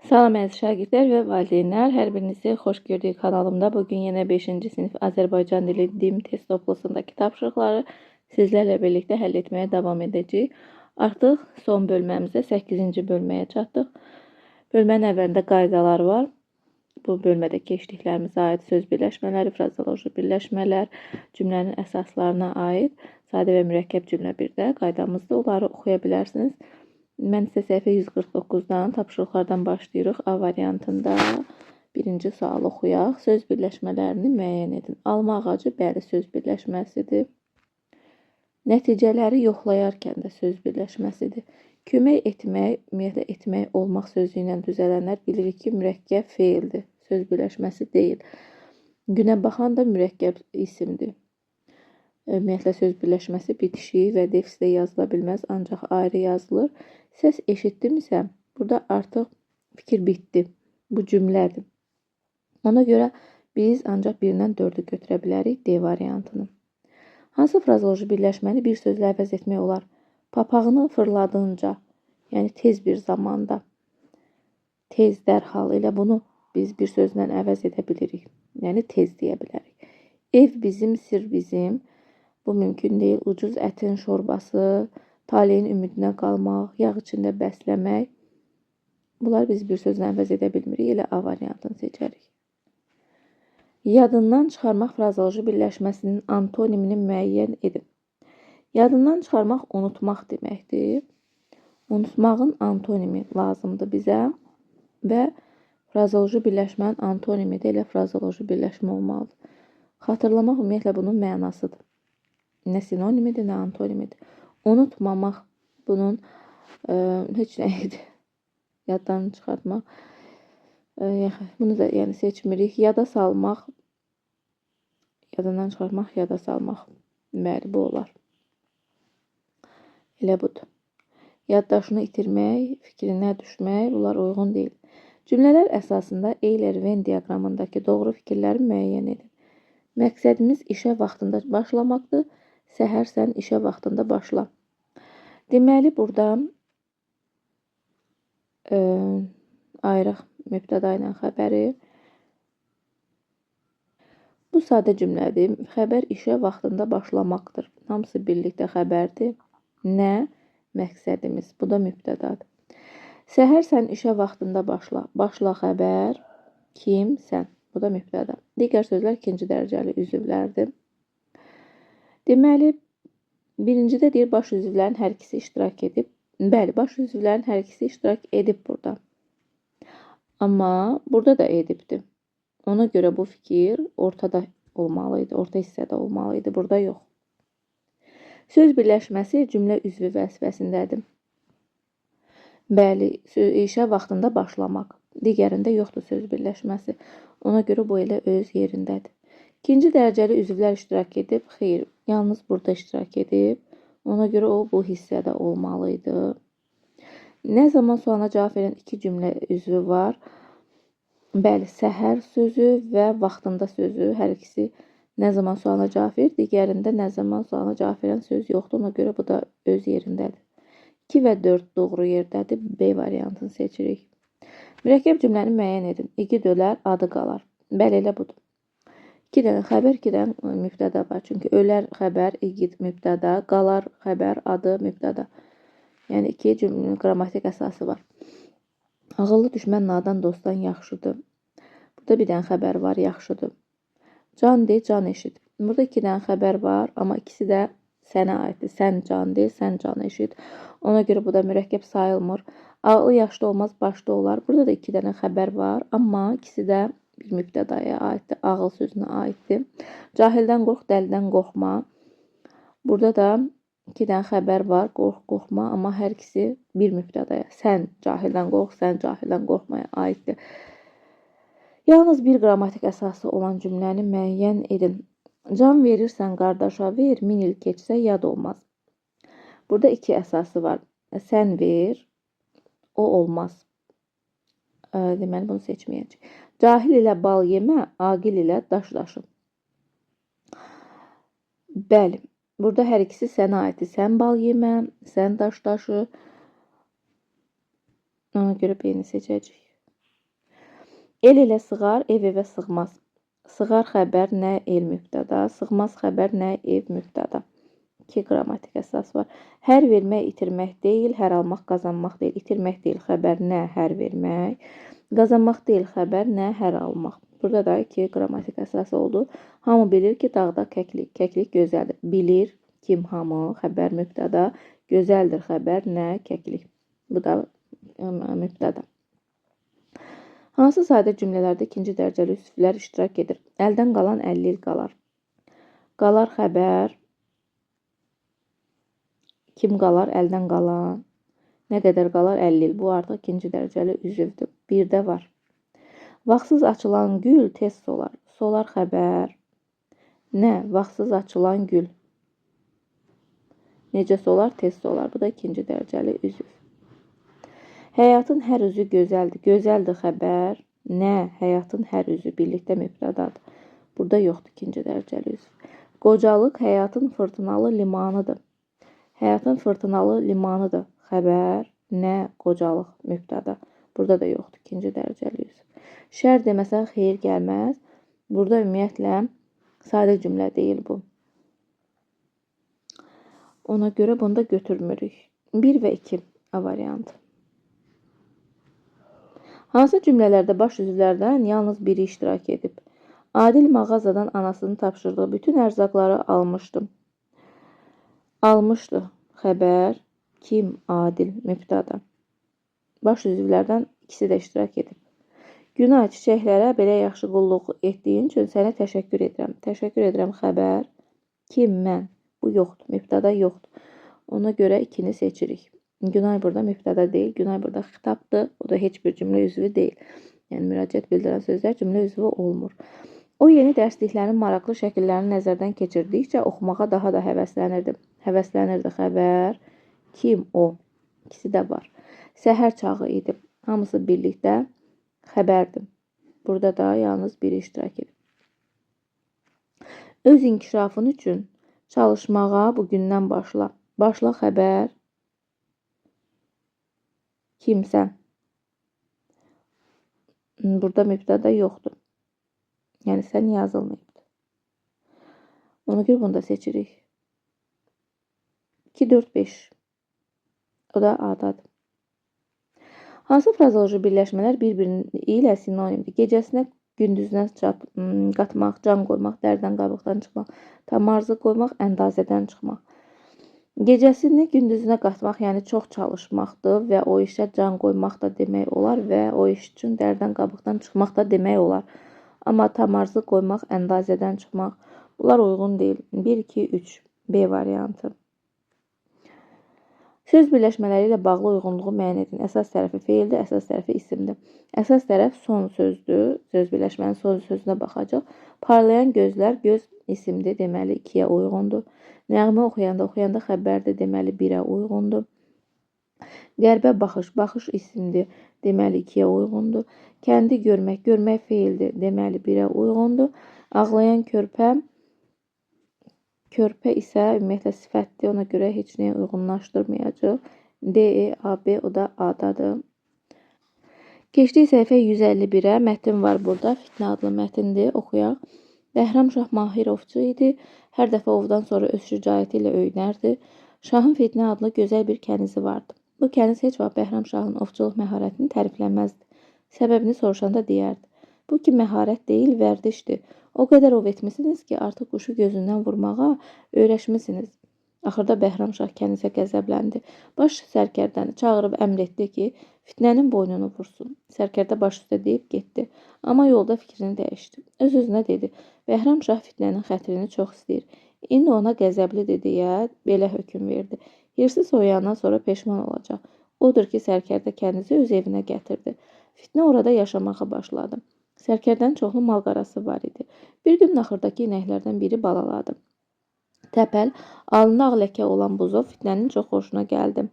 Salam əziz şagirdlər və valideynlər, hər birinizi xoş gördük kanalımda. Bugün yenə 5-ci sinif Azərbaycan dili DİM test toplusundakı tapşırıqları sizlərlə birlikdə həll etməyə davam edəcəyik. Artıq son bölməmizə 8-ci bölməyə çatdıq. Bölmənin əvvəlində qaydalar var. Bu bölmədə keçdiklərimizə aid söz birləşmələri, frazeoloji birləşmələr, cümlənin əsaslarına aid sadə və mürəkkəb cümlə bir də qaydamızda onları oxuya bilərsiniz. Mən isə səhifə 149-dan tapşırıqlardan başlayırıq. A variantında birinci sualı oxuyaq. Söz birləşmələrini müəyyən edin. Alma ağacı bəli söz birləşməsidir. Nəticələri yoxlayarkən də söz birləşməsidir. Kömək etmək, ümumiyyətlə etmək olmaq sözü ilə düzələnlər bilirik ki, mürəkkəb feildir. Söz birləşməsi deyil. Günə baxan da mürəkkəb isimdir. Ümumiyyətlə söz birləşməsi bitişik və defisdə yazıla bilməz, ancaq ayrı yazılır. Səs eşitdimsə, burada artıq fikir bitdi. Bu cümlədir. Ona görə biz ancaq 1-dən 4-ü götürə bilərik D variantını. Hansı frazeoloji birləşməni bir sözlə əvəz etmək olar? Papağını fırladınca, yəni tez bir zamanda, tez dərhal, elə bunu biz bir sözlə əvəz edə bilirik. Yəni tez deyə bilərik. Ev bizim, sir bizim. Bu mümkün deyil. Ucuz ətin şorbası, taleyin ümidinə qalmaq, yağ içində bəsləmək. Bunlar biz bir sözlə əvəz edə bilmirik. Elə A variantını seçərik. Yadından çıxarmaq frazeoloji birləşməsinin antonimini müəyyən edin. Yadından çıxarmaq unutmaq deməkdir. Unutmağın antonimi lazımdır bizə və frazeoloji birləşmənin antonimi də elə frazeoloji birləşmə olmalıdır. Xatırlamaq ümumiyyətlə bunun mənasıdır. Nə sinonimidir, nə antonimidir. Unutmamaq bunun heç nə idi. Yaddan çıxartmaq. Bunu da yəni seçmirik. Yada salmaq, yadından çıxartmaq, yada salmaq. Bəli, bu olar. Elə budur. Yaddaşını itirmək, fikrinə düşmək, bunlar uyğun deyil. Cümlələr əsasında Eyler-Venn diaqramındakı doğru fikirləri müəyyən edin. Məqsədimiz işə vaxtında başlamaqdır. Səhər sən işə vaxtında başla. Deməli, burada ayıraq mübtəda ilə xəbəri. Bu sadə cümlədir. Xəbər işə vaxtında başlamaqdır. Hamısı birlikdə xəbərdir. Nə? Məqsədimiz. Bu da mübtədadır. Səhər sən işə vaxtında başla. Başla xəbər. Kim? Sən. Bu da mübtəda. Digər sözlər ikinci dərəcəli üzvlərdir. Deməli, birincidə deyir, baş üzvlərin hər ikisi iştirak edib. Bəli, baş üzvlərin hər ikisi iştirak edib burada. Amma burada da edibdir. Ona görə bu fikir ortada olmalıydı, orta hissədə olmalıydı, burada yox. Söz birləşməsi cümlə üzvü vəzifəsindədir. Bəli, işə vaxtında başlamaq. Digərində yoxdur söz birləşməsi. Ona görə bu elə öz yerindədir. İkinci dərəcəli üzvlər iştirak edib, xeyr, yalnız burada iştirak edib. Ona görə o bu hissədə olmalıydı. Nə zaman sualına cavab verən iki cümlə üzvü var. Bəli, səhər sözü və vaxtında sözü, hər ikisi nə zaman sualına cavab verir, digərində nə zaman sualına cavab verən söz yoxdur. Ona görə bu da öz yerindədir. 2 və 4 doğru yerdədir. B variantını seçirik. Mürəkkəb cümləni müəyyən edin. İgid ölər, adı qalar. Bəli, elə budur. 2 dənə xəbər, 2 dənə mübtəda var. Çünki ölər xəbər, igid mübtəda, qalar xəbər, adı mübtəda. Yəni 2 cümlənin qrammatik əsası var. Ağıllı düşmən nadan dostdan yaxşıdır. Burada bir dənə xəbər var, yaxşıdır. Can de, can eşit. Burada 2 dənə xəbər var, amma ikisi də sənə aiddir. Sən can de, sən can eşit. Ona görə bu da mürəkkəb sayılmır. Ağlı yaşlı olmaz, başda olar. Burada da 2 dənə xəbər var, amma ikisi də bir mübtədaya aiddir, ağıl sözünə aiddir. Cahildən qorx, dəlidən qorxma. Burada da 2 dənə xəbər var, qorx, qorxma, amma hər ikisi bir mübtədaya. Sən cahildən qorx, sən cahildən qorxmaya aiddir. Yalnız bir qrammatik əsası olan cümləni müəyyən edin. Can verirsən qardaşa ver, 1000 il keçsə yad olmaz. Burada 2 əsası var. Sən ver, o olmaz. Deməli, bunu seçməyəcək. Cahil ilə bal yemə, aqil ilə daş daşı. Bəli, burada hər ikisi sənə aiddir. Sən bal yemə, sən daş daşı. Ona görə B-ni seçəcəyik. El elə sığar, ev evə sığmaz. Sığar xəbər nə el mübtəda, sığmaz xəbər nə ev mübtəda. 2 qrammatik əsas var. Hər vermək itirmək deyil, hər almaq qazanmaq deyil. İtirmək deyil xəbər nə hər vermək. Qazanmaq deyil xəbər nə hər almaq. Burada da 2 qrammatik əsas oldu. Hamı bilir ki, dağda kəklik. Kəklik gözəldir. Bilir kim hamı, xəbər mübtəda. Gözəldir xəbər nə kəklik. Bu da mübtəda. Hansı sadə cümlələrdə ikinci dərəcəli üslublar iştirak edir? Əldən qalan 50 il qalar. Qalar xəbər. Kim qalar? Əldən qalan. Nə qədər qalar? 50 il. Bu artıq ikinci dərəcəli üzvdür. Bir də var. Vaxtsız açılan gül tez solar. Solar xəbər. Nə? Vaxtsız açılan gül. Necə solar? Tez solar. Bu da ikinci dərəcəli üzv. Həyatın hər üzü gözəldir. Gözəldir xəbər. Nə? Həyatın hər üzü birlikdə mübtədadır. Burada yoxdur ikinci dərəcəli üzv. Qocalıq həyatın fırtınalı limanıdır. Həyatın fırtınalı limanıdır. Xəbər. Nə? Qocalıq mübtəda. Burada da yoxdur ikinci dərəcəli üzv. Şər deməsən xeyir gəlməz. Burada ümumiyyətlə sadə cümlə deyil bu. Ona görə bunu da götürmürük. 1 və 2 A variantı. Hansı cümlələrdə baş üzvlərdən yalnız biri iştirak edib? Adil mağazadan anasının tapşırdığı bütün ərzaqları almışdı. Almışdı. Xəbər. Kim? Adil. Mübtəda. Baş üzvlərdən ikisi də iştirak edib. Günay, çiçəklərə belə yaxşı qulluq etdiyin üçün sənə təşəkkür edirəm. Təşəkkür edirəm xəbər. Kim? Mən. Bu yoxdur. Mübtəda yoxdur. Ona görə 2-ni seçirik. Günay burada mübtəda deyil. Günay burada xitabdır. O da heç bir cümlə üzvü deyil. Yəni müraciət bildirən sözlər cümlə üzvü olmur. O yeni dərsliklərin maraqlı şəkillərini nəzərdən keçirdikcə oxumağa daha da həvəslənirdi. Həvəslənirdi xəbər. Kim? O. İkisi də var. Səhər çağı idi. Hamısı birlikdə xəbərdir. Burada da yalnız biri iştirak edir. Öz inkişafın üçün çalışmağa bugündən başla. Başla xəbər. Kimsən? Burada mübtəda yoxdur. Yəni sən yazılmayıbdır. Ona görə bunu da seçirik. 2, 4, 5. O da A-dadır. Hansı frazoloji birləşmələr bir-biri ilə sinonimdir? Gecəsinə gündüzünə qatmaq, can qoymaq, dərdən qabıqdan çıxmaq, tam arzı qoymaq, əndazədən çıxmaq. Gecəsini gündüzünə qatmaq, yəni çox çalışmaqdır və o işə can qoymaq da demək olar və o iş üçün dərdən qabıqdan çıxmaq da demək olar. Amma tam arzı qoymaq, əndazədən çıxmaq, bunlar uyğun deyil. 1, 2, 3 B variantı. Söz birləşmələri ilə bağlı uyğunluğu müəyyən edin. Əsas tərəfi feildir, əsas tərəfi isimdir. Əsas tərəf son sözdür. Söz birləşmənin son sözünə baxacaq. Parlayan gözlər göz isimdir, deməli 2-yə uyğundur. Nəğmə oxuyanda xəbərdir, deməli 1-ə uyğundur. Qərbə baxış isimdir, deməli 2-yə uyğundur. Kəndi görmək feildir, deməli 1-ə uyğundur. Ağlayan körpə isə ümumiyyətlə sifətdir, ona görə heç nəyə uyğunlaşdırmayacaq. D, E, A, B, o da A-dadır. Keçdik səhifə 151-ə, mətn var burada, Fitnə adlı mətndir, oxuyaq. Bəhramşah mahir ovçu idi, hər dəfə ovdan sonra öz şücaəti ilə öyünərdi. Şahın Fitnə adlı gözəl bir kənizi vardı. Bu kəniz heç vaxt Bəhramşahın ovçuluq məharətini tərifləməzdi. Səbəbini soruşanda deyərdi. Bu ki məharət deyil, vərdişdir. O qədər ov etmisiniz ki, artıq quşu gözündən vurmağa öyrəşmisiniz. Axırda Bəhramşah kənizə qəzəbləndi. Baş sərkərdəni çağırıb əmr etdi ki, Fitnənin boynunu vursun. Sərkərdə baş üstə deyib getdi. Amma yolda fikrini dəyişdi. Öz-özünə dedi. Bəhramşah Fitnənin xətrini çox istəyir. İndi ona qəzəblidir deyə belə hökm verdi. Hirsi soyandan sonra peşman olacaq. Odur ki, sərkərdə kənizi öz evinə gətirdi. Fitnə orada yaşamağa başladı. Sərkərdənin çoxlu mal-qarası var idi. Bir gün naxırdakı inəklərdən biri balaladı. Təpəl, alnına ağ ləkə olan buzov Fitnənin çox xoşuna gəldi.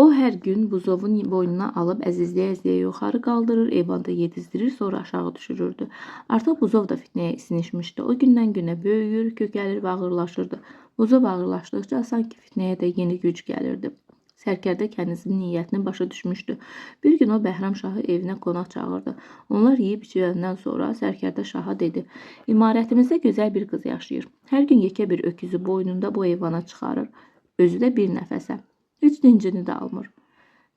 O hər gün buzovun boynuna alıb əzizləyə-əzizləyə yuxarı qaldırır, eyvanda yedizdirir, sonra aşağı düşürürdü. Artıq buzov da Fitnəyə sinişmişdi. O gündən günə böyüyür, kökəlir və ağırlaşırdı. Buzov ağırlaşdıqca sanki Fitnəyə də yeni güc gəlirdi. Sərkərdə kənizin niyyətini başa düşmüşdü. Bir gün o Bəhram şahı evinə qonaq çağırdı. Onlar yeyib içəndən sonra sərkərdə şaha dedi: "İmarətimizdə gözəl bir qız yaşayır. Hər gün yekə bir öküzü boynunda bu eyvana çıxarır. Özü də bir nəfəsə. Heç dincini də almır."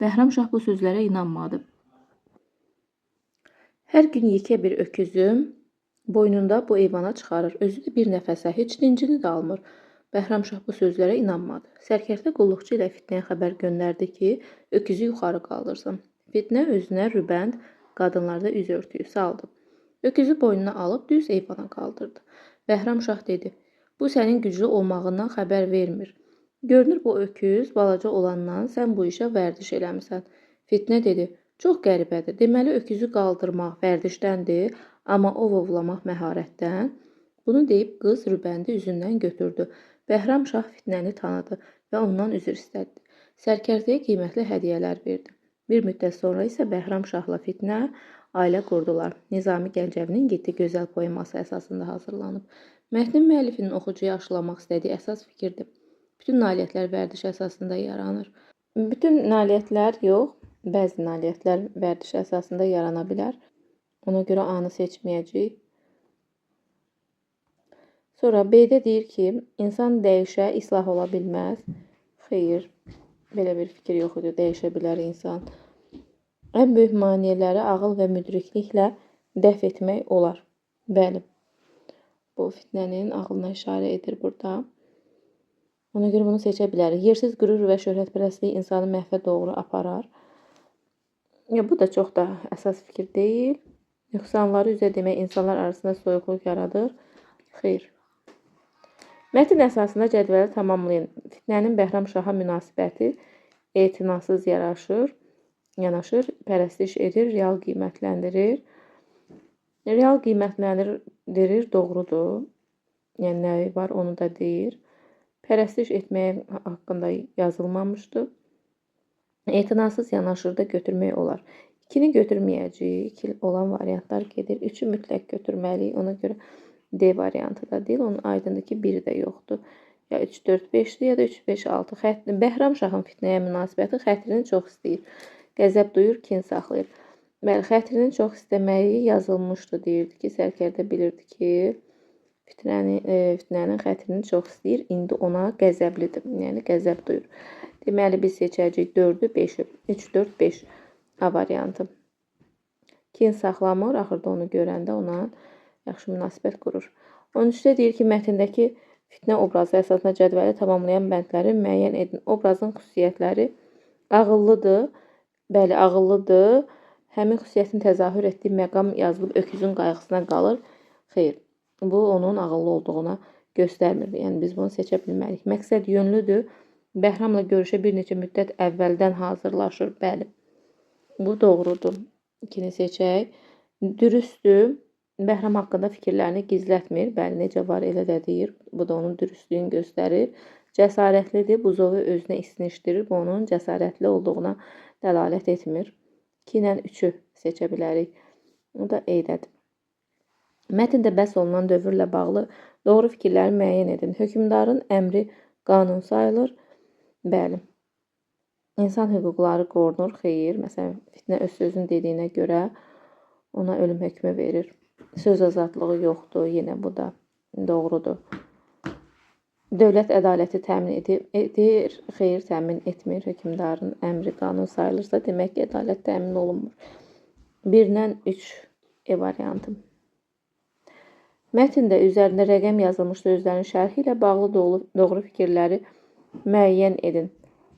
Bəhram şah bu sözlərə inanmadı. Hər gün yekə bir öküzü boynunda bu eyvana çıxarır. Özü də bir nəfəsə, heç dincini də almır. Bəhram şah bu sözlərə inanmadı. Sərkərdə qulluqçu ilə Fitnəyə xəbər göndərdi ki, öküzü yuxarı qaldırsın. Fitnə özünə rübənd, qadınlarda üz örtüyü saldı. Öküzü boynuna alıb düz eyvana qaldırdı. Bəhram şah dedi: "Bu sənin güclü olmağından xəbər vermir. Görünür bu öküz balaca olandan sən bu işə vərdiş eləmisən." Fitnə dedi: "Çox qəribədir. Deməli öküzü qaldırmaq vərdişdəndir, amma ov ovlamaq məharətdən." Bunu deyib qız rübəndi üzündən götürdü. Bəhram şah Fitnəni tanıdı və ondan üzr istədi. Sərkərdəyə qiymətli hədiyyələr verdi. Bir müddət sonra isə Bəhram şahla Fitnə ailə qurdular. Nizami Gəncəvinin 7 gözəl poeması əsasında hazırlanıb. Mətnin müəllifinin oxucuya aşılamaq istədiyi əsas fikirdir. Bütün nailiyyətlər vərdiş əsasında yaranır. Bütün nailiyyətlər yox, bəzi nailiyyətlər vərdiş əsasında yarana bilər. Ona görə anı seçməyəcəyik. Sonra B-də deyir ki, insan dəyişə, islah ola bilməz. Xeyr, belə bir fikir yox idi, dəyişə bilər insan. Ən böyük maneələri ağıl və müdrikliklə dəf etmək olar. Bəli, bu Fitnənin ağlına işarə edir burada. Ona görə bunu seçə bilərik. Yersiz qürur və şöhrətpərəstlik insanı məhvə doğru aparar. Bu da çox da əsas fikir deyil. Nöqsanları üzə demək insanlar arasında soyuqluq yaradır. Xeyr. Mətn əsasında cədvəli tamamlayın. Fitnənin Bəhram şaha münasibəti etinasız yanaşır, pərəstiş edir, real qiymətləndirir. Real qiymətləndirir, doğrudur. Yəni nəyi var, onu da deyir. Pərəstiş etməyə haqqında yazılmamışdır. Etinasız yanaşır da götürmək olar. 2-ni götürməyəcəyik. 2 olan variantlar gedir. 3-ü mütləq götürməliyik. Ona görə D variantı da deyil. Onun aydındır ki, 1 də yoxdur. Ya 3, 4, 5-dir, ya da 3, 5, 6. Bəhram şahın Fitnəyə münasibəti xətrini çox istəyir. Qəzəb duyur, kin saxlayır. Bəli, xətrini çox istəməyi yazılmışdı. Deyirdi ki, sərkərdə bilirdi ki, Fitnənin xətrini çox istəyir. İndi ona qəzəblidir. Yəni, qəzəb duyur. Deməli, biz seçəcəyik 4-ü, 5-ü. 3, 4, 5 A variantı. Kin saxlamır. Axırda onu görəndə ona yaxşı münasibət qurur. 13-də deyir ki, mətndəki Fitnə obrazı əsasında cədvəli tamamlayan bəndləri müəyyən edin. Obrazın xüsusiyyətləri ağıllıdır. Bəli, ağıllıdır. Həmin xüsusiyyətin təzahür etdiyi məqam yazılıb öküzün qayğısına qalır. Xeyr, bu onun ağıllı olduğuna göstərmir. Yəni, biz bunu seçə bilmərik. Məqsəd yönlüdür. Bəhramla görüşə bir neçə müddət əvvəldən hazırlaşır. Bəli, bu doğrudur. 2-ni seçək. Dürüstdür. Bəhram haqqında fikirlərini gizlətmir. Bəli, necə var elə də deyir. Bu da onun dürüstlüyünü göstərir. Cəsarətlidir. Buzovu özünə istinişdirir. Bu onun cəsarətli olduğuna dəlalət etmir. 2 ilə 3-ü seçə bilərik. O da E-dədir. Mətndə bəhs olunan dövrlə bağlı doğru fikirləri müəyyən edin. Hökmdarın əmri qanun sayılır. Bəli. İnsan hüquqları qorunur. Xeyr. Məsələn, Fitnə öz sözünü dediyinə görə ona ölüm hökmü verir. Söz azadlığı yoxdur. Yenə bu da doğrudur. Dövlət ədaləti təmin edir. Xeyr, təmin etmir. Hökmdarın əmri qanun sayılırsa, demək ki, ədalət təmin olunmur. 1-dən 3 E variantı. Mətndə üzərində rəqəm yazılmış sözlərin şərhi ilə bağlı doğru fikirləri müəyyən edin.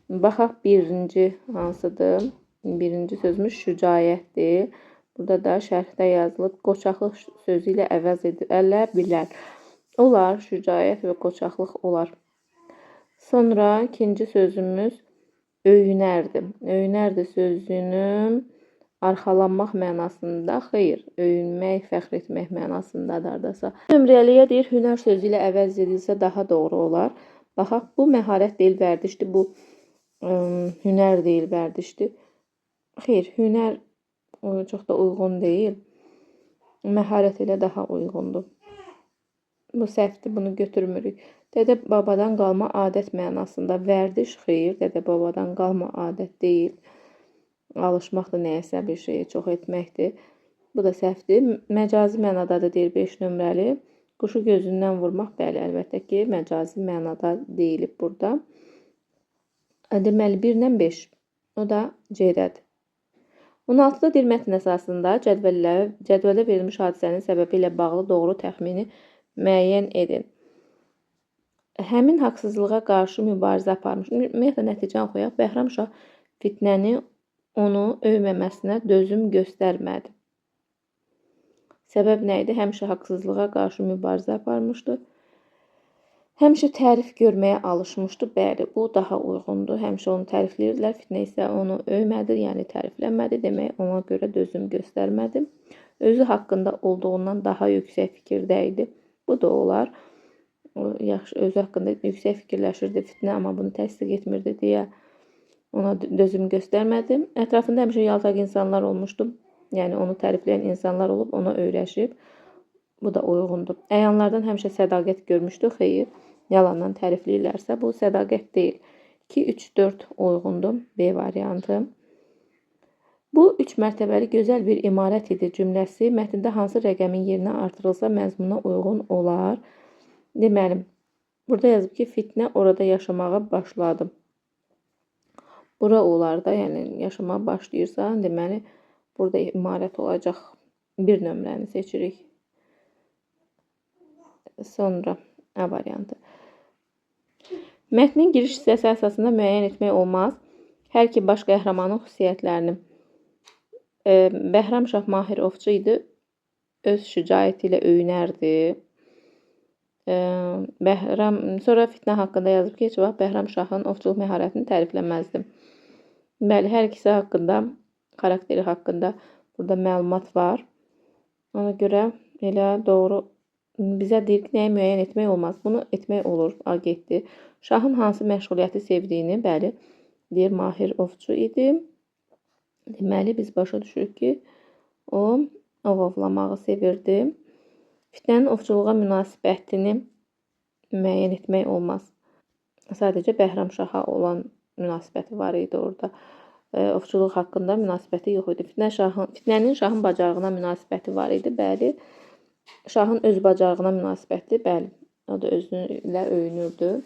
Baxaq, birinci hansıdır? Birinci sözümüz şücaətdir. Burada da şərhdə yazılıb, qoçaqlıq sözü ilə əvəz edilə bilər. Olar, şücaət və qoçaqlıq olar. Sonra ikinci sözümüz öyünərdir. Öyünərdir sözünün arxalanmaq mənasında, xeyr, öyünmək, fəxr etmək mənasındadır da. Nömrəliyə deyir, hünər sözü ilə əvəz edilsə daha doğru olar. Baxaq, bu məharət deyil, vərdişdir. Bu hünər deyil, vərdişdir. Xeyr, hünər çox da uyğun deyil. Məharət ilə daha uyğundur. Bu səhvdir, bunu götürmürük. Dədə babadan qalma adət mənasında. Vərdiş xeyir, dədə babadan qalma adət deyil. Alışmaq da nəyəsə bir şeyi çox etməkdir. Bu da səhvdir. Məcazi mənadadır deyir 5 nömrəli. Quşu gözündən vurmaq, bəli, əlbəttə ki, məcazi mənada deyilib burada. Deməli 1 ilə 5. O da C-dədir. 16-da deyir mətn əsasında cədvəldə verilmiş hadisənin səbəbi ilə bağlı doğru təxmini müəyyən edin. Həmin haqsızlığa qarşı mübarizə aparmış. Ümumiyyətlə nəticəni oxuyaq. Bəhram Şah Fitnəni onu öyməməsinə dözüm göstərmədi. Səbəb nə idi? Həmişə haqsızlığa qarşı mübarizə aparmışdı. Həmişə tərif görməyə alışmışdı. Bəli, bu daha uyğundur. Həmişə onu tərifləyirdilər. Fitnə isə onu öymədi, yəni tərifləmədi. Demək, ona görə dözüm göstərmədi. Özü haqqında olduğundan daha yüksək fikirdə idi. Bu da olar. Yaxşı, özü haqqında yüksək fikirləşirdi Fitnə, amma bunu təsdiq etmirdi deyə ona dözüm göstərmədi. Ətrafında həmişə yaltaq insanlar olmuşdu. Yəni onu tərifləyən insanlar olub, ona öyrəşib. Bu da uyğundur. Əyanlardan həmişə sədaqət görmüşdü. Xeyr, yalandan tərifləyirlərsə bu sədaqət deyil. 2, 3, 4 uyğundur. B variantı. Bu 3 mərtəbəli gözəl bir imarət idi cümləsi mətndə hansı rəqəmin yerinə artırılsa məzmuna uyğun olar? Deməli, burada yazıb ki, Fitnə orada yaşamağa başladı. Bura olar da, yəni yaşamağa başlayırsa, deməli, burada imarət olacaq. 1 nömrəni seçirik. Sonra A variantı. Mətnin giriş hissəsi əsasında müəyyən etmək olmaz. Hər iki baş qəhrəmanın xüsusiyyətlərini. Bəhram Şah mahir ovçu idi. Öz şücaəti ilə öyünərdi. Sonra Fitnə haqqında yazıb ki, heç vaxt Bəhram Şahın ovçuluq məharətini tərifləməzdi. Bəli, hər ikisi haqqında, xarakteri haqqında burada məlumat var. Ona görə elə doğru bizə deyir ki, nəyi müəyyən etmək olmaz. Bunu etmək olur, agentdir. Şahın hansı məşğuliyyəti sevdiyini, bəli, deyir, mahir ovçu idi. Deməli, biz başa düşürük ki, o ovlamağı sevirdi. Fitnənin ovçuluğa münasibətini müəyyən etmək olmaz. Sadəcə Bəhram Şaha olan münasibəti var idi orada. Ovçuluq haqqında münasibəti yox idi. Fitnənin şahın bacarığına münasibəti var idi, bəli. Şahın öz bacarığına münasibəti, bəli. O da özüylə öyünürdü.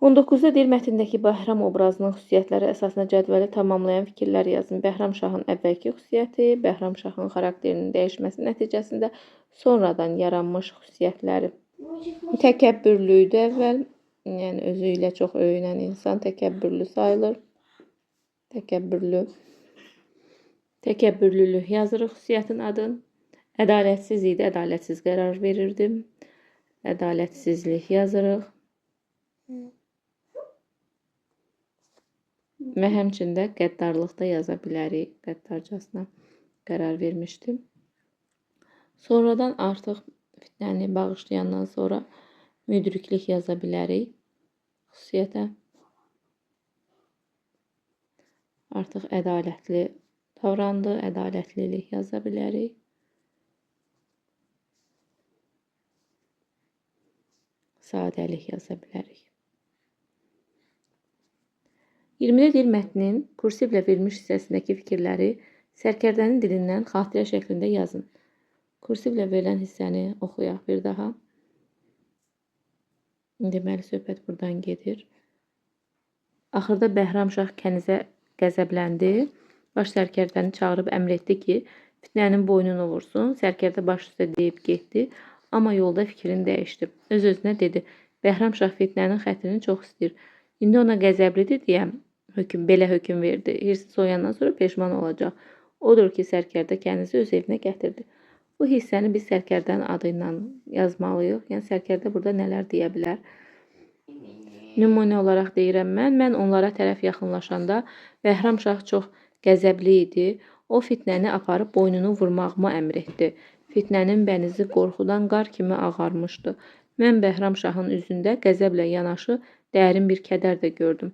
19-da deyir, mətndəki Bəhram obrazının xüsusiyyətləri əsasında cədvəli tamamlayan fikirlər yazın. Bəhram Şahın əvvəlki xüsusiyyəti, Bəhram Şahın xarakterinin dəyişməsi nəticəsində sonradan yaranmış xüsusiyyətləri. Təkəbbürlü idi əvvəl, yəni özü ilə çox öyünən insan təkəbbürlü sayılır. Təkəbbürlülük yazırıq xüsusiyyətin adını. Ədalətsiz idi, ədalətsiz qərar verirdi. Ədalətsizlik yazırıq. Və həmçində qəddarlıqda yaza bilərik. Qəddarcasına qərar vermişdim. Sonradan artıq Fitnəni bağışlayandan sonra müdriklik yaza bilərik. Xüsusiyyətə artıq ədalətli davrandı. Ədalətlilik yaza bilərik. Sadəlik yaza bilərik. 20-də deyir, mətnin kursivlə verilmiş hissəsindəki fikirləri sərkərdənin dilindən xatirə şəklində yazın. Kursivlə verilən hissəni oxuyaq bir daha. Deməli, söhbət buradan gedir. Axırda Bəhram Şah kənizə qəzəbləndi. Baş sərkərdəni çağırıb əmr etdi ki, Fitnənin boynunu vursun. Sərkərdə baş üstə deyib getdi. Amma yolda fikrini dəyişdi. Öz-özünə dedi, Bəhram Şah Fitnənin xətrini çox istəyir. İndi ona qəzəblidir deyə belə hökm verdi. Hirsi soyandan sonra peşman olacaq. Odur ki, sərkərdə kənizi öz evinə gətirdi. Bu hissəni biz sərkərdənin adı ilə yazmalıyıq. Yəni, sərkərdə burada nələr deyə bilər? Nümunə olaraq deyirəm mən onlara tərəf yaxınlaşanda Bəhram Şah çox qəzəbli idi. O, Fitnəni aparıb boynunu vurmağıma əmr etdi. Fitnənin bənizi qorxudan qar kimi ağarmışdı. Mən Bəhram Şahın üzündə qəzəblə yanaşı dərin bir kədər də gördüm.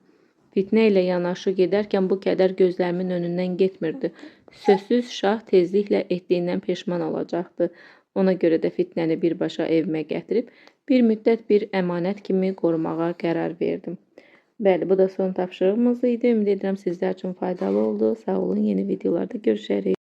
Fitnə ilə yanaşı gedərkən bu kədər gözlərimin önündən getmirdi. Sözsüz şah tezliklə etdiyindən peşman olacaqdı. Ona görə də Fitnəni birbaşa evimə gətirib bir müddət bir əmanət kimi qorumağa qərar verdim. Bəli, bu da son tapşırığımız idi. Ümid edirəm sizlər üçün faydalı oldu. Sağ olun, yeni videolarda görüşərik.